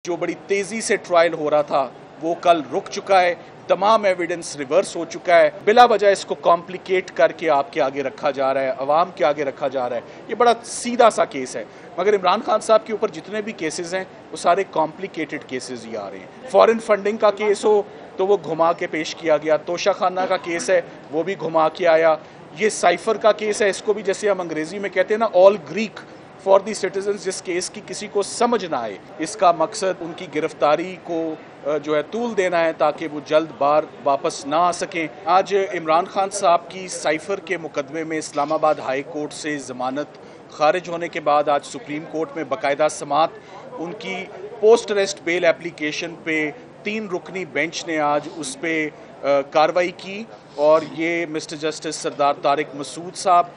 जो बड़ी तेज़ी से ट्रायल हो रहा था वो कल रुक चुका है। तमाम एविडेंस रिवर्स हो चुका है। बिला वजह इसको कॉम्प्लिकेट करके आपके आगे रखा जा रहा है, अवाम के आगे रखा जा रहा है। ये बड़ा सीधा सा केस है, मगर इमरान खान साहब के ऊपर जितने भी केसेस हैं वो सारे कॉम्प्लिकेटेड केसेस ही आ रहे हैं। फॉरेन फंडिंग का केस हो तो वो घुमा के पेश किया गया, तोशा खाना का केस है वो भी घुमा के आया, ये साइफर का केस है, इसको भी जैसे हम अंग्रेजी में कहते हैं ना all Greek for the citizens, जिस केस की किसी को समझ ना आए। इसका मकसद उनकी गिरफ्तारी को जो है तूल देना है ताकि वो जल्द बार वापस ना आ सकें। आज इमरान खान साहब की साइफर के मुकदमे में इस्लामाबाद हाई कोर्ट से ज़मानत खारिज होने के बाद आज सुप्रीम कोर्ट में बाकायदा समात उनकी पोस्ट अरेस्ट बेल एप्लीकेशन पे 3 रुकनी बेंच ने आज उस पर कार्रवाई की और ये मिस्टर जस्टिस सरदार तारिक मसूद साहब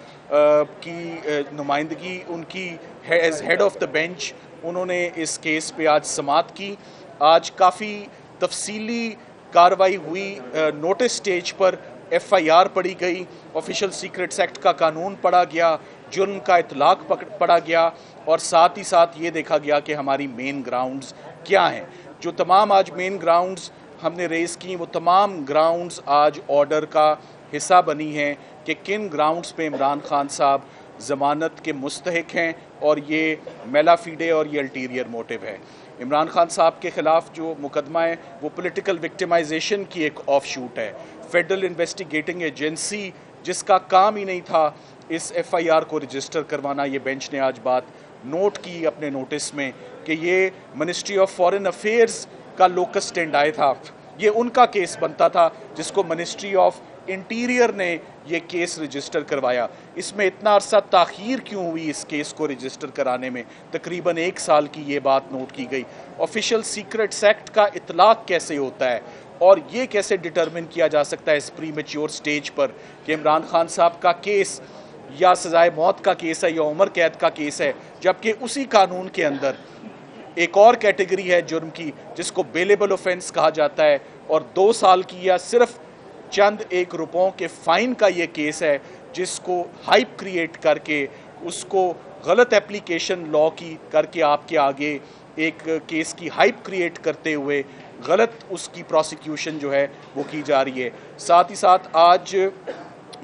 की नुमाइंदगी उनकी as head of the bench उन्होंने इस केस पे आज समात की। आज काफ़ी तफसीली कार्रवाई हुई, नोटिस स्टेज पर FIR पढ़ी गई, ऑफिशियल सीक्रेट्स एक्ट का कानून पढ़ा गया, जुर्म का इतलाक पढ़ा गया और साथ ही साथ ये देखा गया कि हमारी मेन ग्राउंड्स क्या हैं। जो तमाम आज मेन ग्राउंड्स हमने रेज़ की वो तमाम ग्राउंड्स आज ऑर्डर का हिस्सा बनी हैं कि किन ग्राउंड्स पे इमरान खान साहब ज़मानत के मुस्तहिक हैं और ये मेला फीडे और ये अल्टीरियर मोटिव है। इमरान खान साहब के ख़िलाफ़ जो मुकदमा है वो पॉलिटिकल विक्टिमाइजेशन की एक ऑफ शूट है। फेडरल इन्वेस्टिगेटिंग एजेंसी जिसका काम ही नहीं था इस FIR को रजिस्टर करवाना, ये बेंच ने आज बात नोट की अपने नोटिस में कि ये मिनिस्ट्री ऑफ फॉरेन अफेयर्स का लोकस स्टैंडाई था। ये उनका केस बनता था जिसको मिनिस्ट्री ऑफ इंटीरियर ने ये केस रजिस्टर करवाया। इसमें इतना अरसा ताख़ीर क्यों हुई इस केस को रजिस्टर कराने में? तकरीबन 1 साल की ये बात नोट की गई। ऑफिशियल सीक्रेट्स एक्ट का इतलाक कैसे होता है और ये कैसे डिटरमिन किया जा सकता है इस प्रीमेच्योर स्टेज पर कि इमरान खान साहब का केस या सजाए मौत का केस है या उम्र कैद का केस है, जबकि उसी कानून के अंदर एक और कैटेगरी है जुर्म की जिसको बेलेबल ऑफेंस कहा जाता है और 2 साल की या सिर्फ चंद 1 रुपयों के फ़ाइन का ये केस है जिसको हाइप क्रिएट करके उसको गलत एप्लीकेशन लॉ की करके आपके आगे एक केस की हाइप क्रिएट करते हुए गलत उसकी प्रोसिक्यूशन जो है वो की जा रही है। साथ ही साथ आज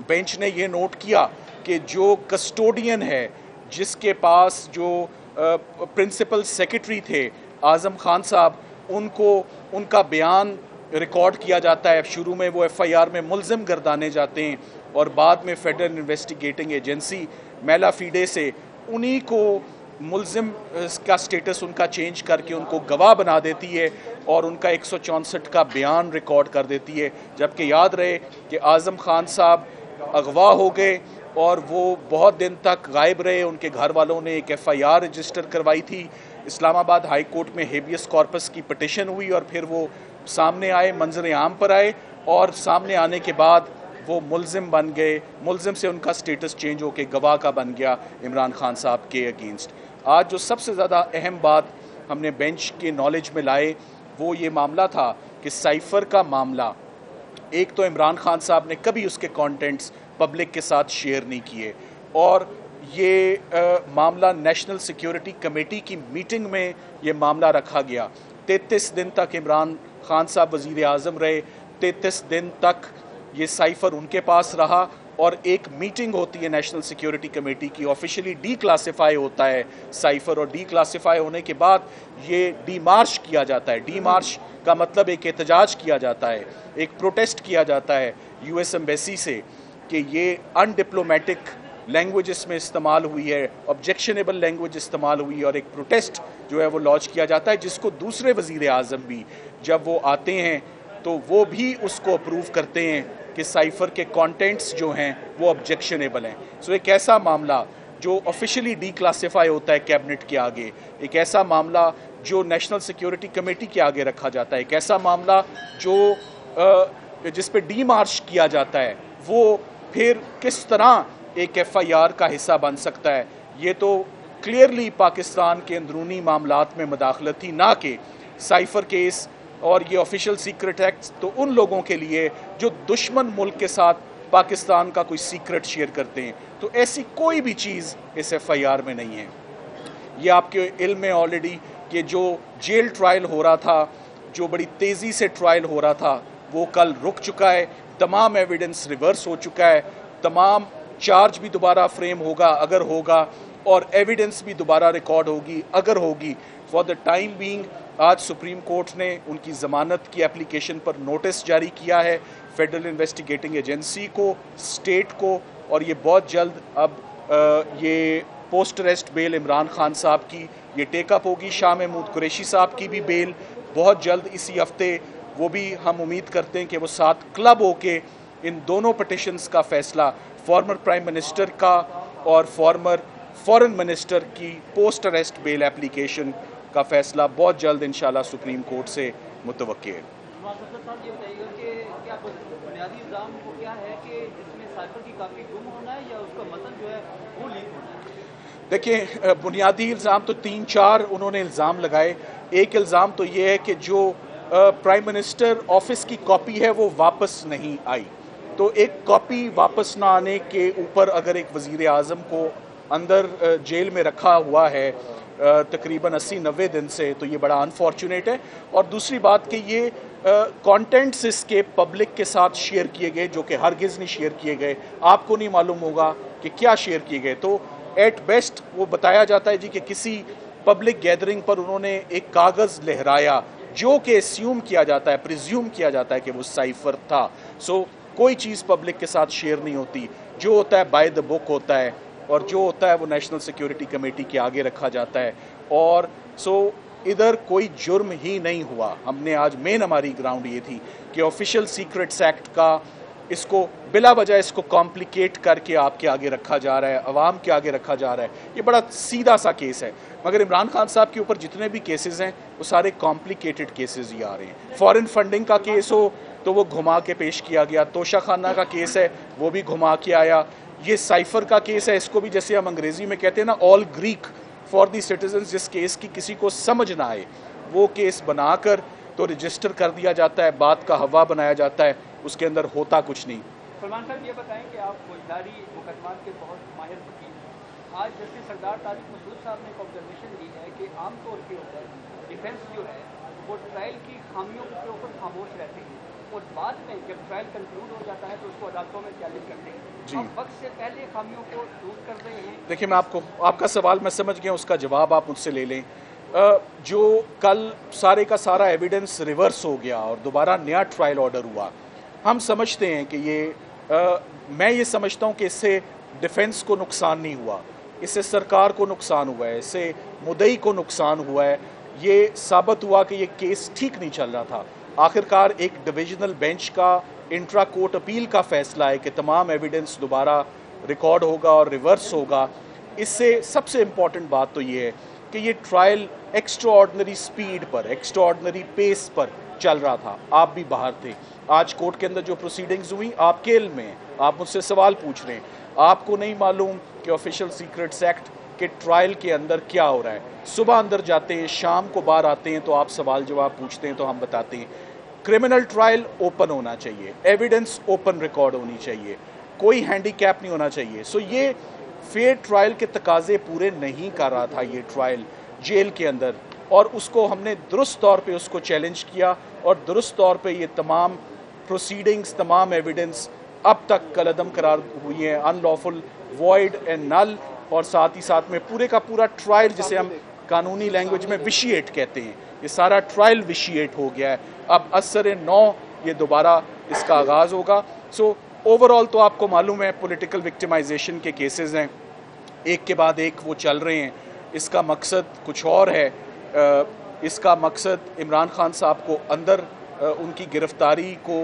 बेंच ने ये नोट किया कि जो कस्टोडियन है जिसके पास जो प्रिंसिपल सेक्रेटरी थे आज़म खान साहब, उनको उनका बयान रिकॉर्ड किया जाता है। शुरू में वो FIR में मुल्ज़िम गर्दाने जाते हैं और बाद में फेडरल इन्वेस्टिगेटिंग एजेंसी मेला फीडे से उन्हीं को मुल्ज़िम का स्टेटस उनका चेंज करके उनको गवाह बना देती है और उनका 164 का बयान रिकॉर्ड कर देती है। जबकि याद रहे कि आज़म खान साहब अगवा हो गए और वो बहुत दिन तक गायब रहे। उनके घर वालों ने एक FIR रजिस्टर करवाई थी। इस्लामाबाद हाई कोर्ट में हेबियस कॉर्पस की पिटिशन हुई और फिर वो सामने आए, मंजर आम पर आए और सामने आने के बाद वो मुल्ज़िम बन गए। मुल्ज़िम से उनका स्टेटस चेंज होकर गवाह का बन गया इमरान खान साहब के अगेंस्ट। आज जो सबसे ज़्यादा अहम बात हमने बेंच के नॉलेज में लाए वो ये मामला था कि साइफर का मामला, एक तो इमरान खान साहब ने कभी उसके कंटेंट्स पब्लिक के साथ शेयर नहीं किए और ये मामला नेशनल सिक्योरिटी कमेटी की मीटिंग में ये मामला रखा गया। 33 दिन तक इमरान खान साहब वज़ीर आज़म रहे, 33 दिन तक ये साइफर उनके पास रहा और एक मीटिंग होती है नेशनल सिक्योरिटी कमेटी की, ऑफिशियली डी क्लासीफाई होता है साइफर और डी क्लासीफाई होने के बाद ये डी मार्च किया जाता है। डी मार्च का मतलब एक एहतजाज किया जाता है, एक प्रोटेस्ट किया जाता है US एम्बेसी से कि ये अनडिप्लोमेटिक लैंग्वेजेस में इस्तेमाल हुई है, ऑब्जेक्शनेबल लैंग्वेज इस्तेमाल हुई और एक प्रोटेस्ट जो है वो लॉन्च किया जाता है जिसको दूसरे वज़ीर आज़म भी जब वो आते हैं तो वो भी उसको अप्रूव करते हैं कि साइफर के कंटेंट्स जो हैं वो ऑब्जेक्शनेबल हैं। सो एक ऐसा मामला जो ऑफिशियली डी क्लासीफाई होता है कैबिनेट के आगे, एक ऐसा मामला जो नेशनल सिक्योरिटी कमेटी के आगे रखा जाता है, एक ऐसा मामला जो जिस पे डी मार्च किया जाता है, वो फिर किस तरह एक FIR का हिस्सा बन सकता है? ये तो क्लियरली पाकिस्तान के अंदरूनी मामलात में मदाखलत थी, ना कि साइफर केस और ये ऑफिशियल सीक्रेट एक्ट तो उन लोगों के लिए जो दुश्मन मुल्क के साथ पाकिस्तान का कोई सीक्रेट शेयर करते हैं। तो ऐसी कोई भी चीज़ इस FIR में नहीं है। ये आपके इल्म में ऑलरेडी کہ جو جیل ٹرائل ہو رہا تھا، جو بڑی تیزی سے ٹرائل ہو رہا تھا، وہ کل رک چکا ہے، تمام ایویڈنس ریورس ہو چکا ہے، تمام چارج بھی دوبارہ فریم ہوگا اگر ہوگا، اور ایویڈنس بھی دوبارہ ریکارڈ ہوگی اگر ہوگی۔ فار دا ٹائم بینگ آج سپریم کورٹ نے ان کی ضمانت کی اپلیکیشن پر نوٹس جاری کیا ہے فیڈرل انویسٹیگیٹنگ ایجنسی کو، اسٹیٹ کو، اور یہ بہت جلد اب یہ پوسٹ اریسٹ بیل عمران خان صاحب کی یہ ٹیک اپ ہوگی، شاہ محمود قریشی صاحب کی بھی بیل بہت جلد اسی ہفتے، وہ بھی ہم امید کرتے ہیں کہ وہ ساتھ کلب ہو کے ان دونوں پٹیشنز کا فیصلہ، فارمر پرائم منسٹر کا اور فارمر فورن منسٹر کی پوسٹ اریسٹ بیل اپلیکیشن کا فیصلہ بہت جلد انشاءاللہ سپریم کورٹ سے متوقع ہے۔ صاحب یہ بتائیے گا کہ کیا بنیادی الزام کو کیا ہے کہ اس میں سائفر کی کاپی گم ہونا ہے یا اس کا متن جو ہے وہ لیک ہونا ہے؟ دیکھیں، بنیادی الزام تو 3-4 انہوں نے الزام لگائے۔ ایک الزام تو یہ ہے کہ جو پرائم منسٹر آفس کی کاپی ہے وہ واپس نہیں آئی، تو ایک کاپی واپس نہ آنے کے اوپر اگر ایک وزیر اعظم کو اندر جیل میں رکھا ہوا ہے تقریباً 80-90 دن سے، تو یہ بڑا انفارچونیٹ ہے۔ اور دوسری بات کہ یہ کانٹینٹس اس کے پبلک کے ساتھ شیئر کیے گئے جو کہ ہرگز نہیں شیئر کیے گئے، آپ کو نہیں معلوم ہوگا کہ کیا شیئر کیے گئے، تو ایٹ بیسٹ وہ بتایا جاتا ہے جی کہ کسی پبلک گیدرنگ پر انہوں نے ایک کاغذ لہرایا جو کہ اسیوم کیا جاتا ہے، پریزیوم کیا جاتا ہے کہ وہ سائفر تھا۔ سو کوئی چیز پبلک کے ساتھ شیئر نہیں ہوتی، جو ہوتا ہے بائی دا بک ہوتا ہے، اور جو ہوتا ہے وہ نیشنل سیکیورٹی کمیٹی کے آگے رکھا جاتا ہے۔ اور سو ادھر کوئی جرم ہی نہیں ہوا۔ ہم نے آج مین ہماری گراؤنڈ یہ تھی کہ آفیشیل سیکرٹس ایکٹ کا اس کو بلا وجہ اس کو کمپلیکیٹ کر کے آپ کے آگے رکھا جا رہا ہے، عوام کے آگے رکھا جا رہا ہے۔ یہ بڑا سیدھا سا کیس ہے، مگر عمران خان صاحب کے اوپر جتنے بھی کیسز ہیں وہ سارے کمپلیکیٹڈ کیسز ہی آ رہے ہیں۔ فارن فنڈنگ کا کیس ہو تو وہ گھما کے پیش کیا گیا، توشہ خانہ کا کیس ہے وہ بھی گھما کے آیا، یہ سائفر کا کیس ہے، اس کو بھی جیسے ہم انگریزی میں کہتے ہیں نا آل گریک فار دی سٹیزنز، جس کیس کی کسی کو سمجھ نہ آئے وہ کیس بنا کر تو رجسٹر کر دیا جاتا ہے، بات کا ہوا بنایا جاتا ہے، اس کے اندر ہوتا کچھ نہیں۔ سلمان صاحب یہ بتائیں کہ آپ فوجداری مقدمات کے بہت ماہر وکیل ہیں، آج جسٹس سردار طارق مسعود صاحب نے ایک آبزرویشن دی ہے کہ عام طور کے اوپر ڈیفینس جو ہے وہ ٹرائل کی خامیوں کے اوپر خاموش رہتے ہیں اور بعد میں جب ٹرائل کنکلوڈ ہو جاتا ہے تو اس کو عدالتوں میں چیلنج کرتے ہیں۔ ہم وقت سے پہلے خامیوں کو دور کر رہے ہیں۔ دیکھیں، میں آپ کا سوال میں سمجھ گیا، اس کا جواب آپ مجھ سے لے لیں۔ جو کل سارے کا سارا ایویڈنس ریورس ہو گیا اور دوبارہ نیا ٹرائل آرڈر ہوا، ہم سمجھتے ہیں کہ میں یہ سمجھتا ہوں کہ اس سے ڈیفنس کو نقصان نہیں ہوا، اس سے سرکار کو نقصان ہوا ہے، اس سے مدعی کو نقصان ہوا ہے۔ یہ ثابت ہوا کہ یہ کیس ٹھیک نہیں چل رہا تھا۔ آخرکار ایک ڈویژنل بینچ کا انٹرا کورٹ اپیل کا فیصلہ ہے کہ تمام ایویڈنس دوبارہ ریکارڈ ہوگا اور ریورس ہوگا۔ اس سے سب سے امپورٹنٹ بات تو یہ ہے کہ یہ ٹرائل ایکسٹرا آرڈنری سپیڈ پر، ایکسٹرا آرڈنری پیس پر چل رہا تھا۔ آپ بھی باہر تھے، آج کورٹ کے اندر جو پروسیڈنگز ہوئی آپ کے علم میں ہیں، آپ مجھ سے سوال پوچھ رہے ہیں، آپ کو نہیں معلوم کہ آفیشیل سیکرٹس ایکٹ کے ٹرائل کے اندر کیا ہو رہا ہے۔ صبح اندر جاتے ہیں، شام کو باہر آتے ہیں تو آپ سوال جواب پوچھتے ہیں تو ہم بتاتے ہیں۔ کرمنل ٹرائل اوپن ہونا چاہیے، ایویڈنس اوپن ریکارڈ ہونی چاہیے، کوئی ہینڈی کیپ نہیں ہونا چاہیے۔ سو یہ فیئر ٹرائل کے تقاضے پورے نہیں کر رہا تھا یہ ٹرائل جیل کے اندر، اور اس کو ہم نے درست طور پہ اس کو چیلنج کیا، اور درست طور پہ یہ تمام پروسیڈنگز، تمام ایویڈنس اب تک کالعدم قرار ہوئی ہیں، ان لافل، وائڈ اینڈ نل، اور ساتھ ہی ساتھ میں پورے کا پورا ٹرائل جسے ہم قانونی لینگویج میں وشیٹ کہتے ہیں، یہ سارا ٹرائل وشیٹ ہو گیا ہے۔ اب اثر 9 یہ دوبارہ اس کا آغاز ہوگا۔ سو اوورآل تو آپ کو معلوم ہے پولیٹیکل وکٹمائزیشن کے کیسز ہیں، ایک کے بعد ایک وہ چل رہے ہیں۔ اس کا مقصد کچھ اور ہے، اس کا مقصد عمران خان صاحب کو اندر ان کی گرفتاری کو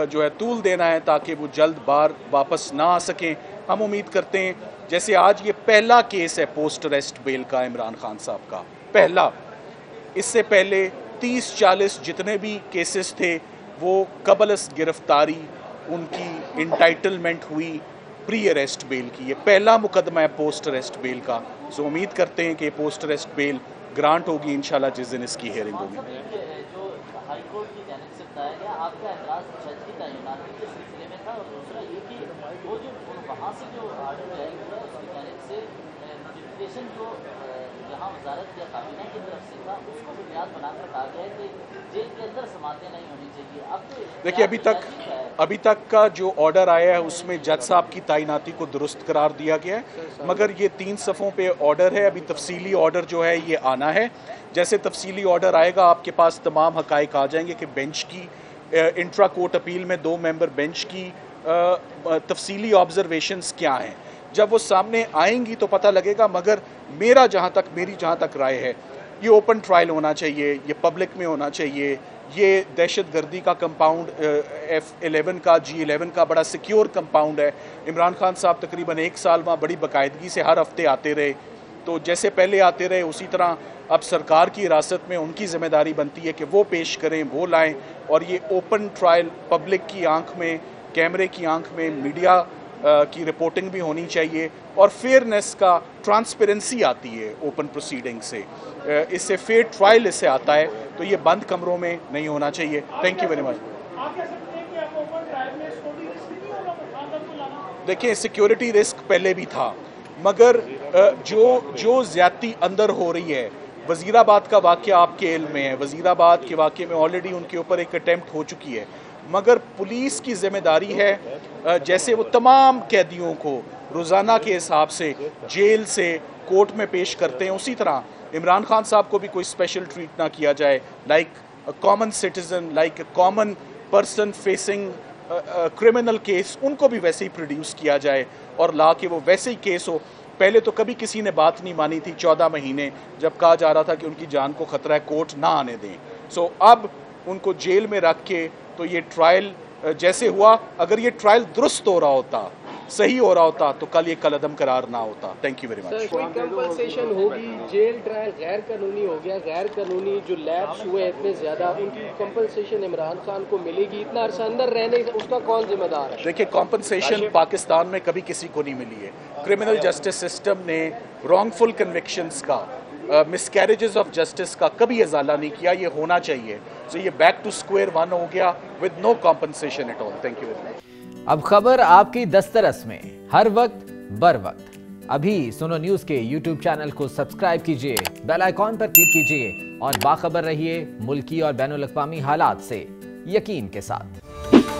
جو ہے طول دینا ہے تاکہ وہ جلد بار واپس نہ آ سکیں۔ ہم امید کرتے ہیں جیسے آج یہ پہلا کیس ہے پوسٹ اریسٹ بیل کا عمران خان صاحب کا، پہلا، اس سے پہلے 30-40 جتنے بھی کیسز تھے وہ قبل از گرفتاری ان کی انٹائٹلمنٹ ہوئی پری اریسٹ بیل کی، یہ پہلا مقدمہ ہے پوسٹ اریسٹ بیل کا۔ سو امید کرتے ہیں کہ پوسٹ اریسٹ بیل گرانٹ ہوگی انشاءاللہ جس دن اس کی ہیئرنگ ہوگی۔ جو ہائی کورٹ کی جانب سے بتایا گیا، آپ کا اعتراض جج کی تعینات کے سلسلے میں تھا، اور دوسرا یہ کہ وہ جو وہاں سے جو آرڈر جاری ہوا اس کی جانب سے نوٹیفیکیشن جو जहां वजारत या काबीना की तरफ से था उसको बुनियाद बनाकर कहा गया है कि जेल के अंदर समातें नहीं होनी चाहिए। अब तो देखिए अभी तक का जो ऑर्डर आया है उसमें जज साहब की तैनाती को दुरुस्त करार दिया गया है, मगर ये 3 सफ़ों पे ऑर्डर है। अभी तफसीली ऑर्डर जो है ये आना है। जैसे तफसीली ऑर्डर आएगा आपके पास तमाम हकाइक आ जाएंगे कि बेंच की इंट्रा कोर्ट अपील में 2 मेंबर बेंच की तफसीली ऑब्जर्वेशंस क्या हैं। जब वो सामने आएंगी तो पता लगेगा, मगर मेरी जहाँ तक राय है ये ओपन ट्रायल होना चाहिए, ये पब्लिक में होना चाहिए। ये दहशत गर्दी का कंपाउंड F11 का G11 का बड़ा सिक्योर कंपाउंड है। इमरान खान साहब तकरीबन 1 साल वहाँ बड़ी बाकायदगी से हर हफ्ते आते रहे, तो जैसे पहले आते रहे उसी तरह अब सरकार की हिरासत में उनकी ज़िम्मेदारी बनती है कि वो पेश करें, वो लाएं, और ये ओपन ट्रायल पब्लिक की आंख में, कैमरे की आंख में, मीडिया की रिपोर्टिंग भी होनी चाहिए, और फेयरनेस का ट्रांसपेरेंसी आती है ओपन प्रोसीडिंग से, इससे फेयर ट्रायल इससे आता है, तो ये बंद कमरों में नहीं होना चाहिए। Thank you very much. देखिए सिक्योरिटी रिस्क पहले भी था, मगर जो ज्यादती अंदर हो रही है, वजीराबाद का वाक़या आपके इल्म में है, वजीराबाद के वाक़े में ऑलरेडी उनके ऊपर एक अटेम्प्ट हो चुकी है, मगर पुलिस की जिम्मेदारी है जैसे वो तमाम कैदियों को रोज़ाना के हिसाब से जेल से कोर्ट में पेश करते हैं, उसी तरह इमरान खान साहब को भी कोई स्पेशल ट्रीट ना किया जाए, like a common citizen, like a common person facing criminal case, उनको भी वैसे ही प्रोड्यूस किया जाए और ला के वो वैसे ही केस हो। पहले तो कभी किसी ने बात नहीं मानी थी 14 महीने, जब कहा जा रहा था कि उनकी जान को खतरा है, कोर्ट ना आने दें। सो अब उनको जेल में रख के, तो ये ट्रायल जैसे हुआ, अगर ये ट्रायल दुरुस्त हो रहा होता, सही हो रहा होता, तो कल ये कलअदम करार ना होता। Thank you very much. कोई कंपनसेशन होगी? जेल ट्रायल गैर कानूनी हो गया, गैर कानूनी जो लैब्स हुए इतने ज्यादा, उनकी कंपनसेशन इमरान खान को मिलेगी? इतना अरसा अंदर रहने उसका कौन जिम्मेदार है? देखिए कॉम्पनसेशन पाकिस्तान में कभी किसी को नहीं मिली है। क्रिमिनल जस्टिस सिस्टम ने रॉन्गफुल कन्विक्शंस का, मिसकैरेजेस ऑफ जस्टिस का कभी इजाला नहीं किया, ये होना चाहिए। तो ये बैक टू स्क्वायर वन हो गया with no compensation at all. Thank you very much. अब खबर आपकी दस्तरस में, हर वक्त बर वक्त। अभी सुनो न्यूज़ के YouTube चैनल को सब्सक्राइब कीजिए, बेल आइकॉन पर क्लिक कीजिए और बाखबर रहिए मुल्की और बैनुल अक़वामी हालात से यकीन के साथ।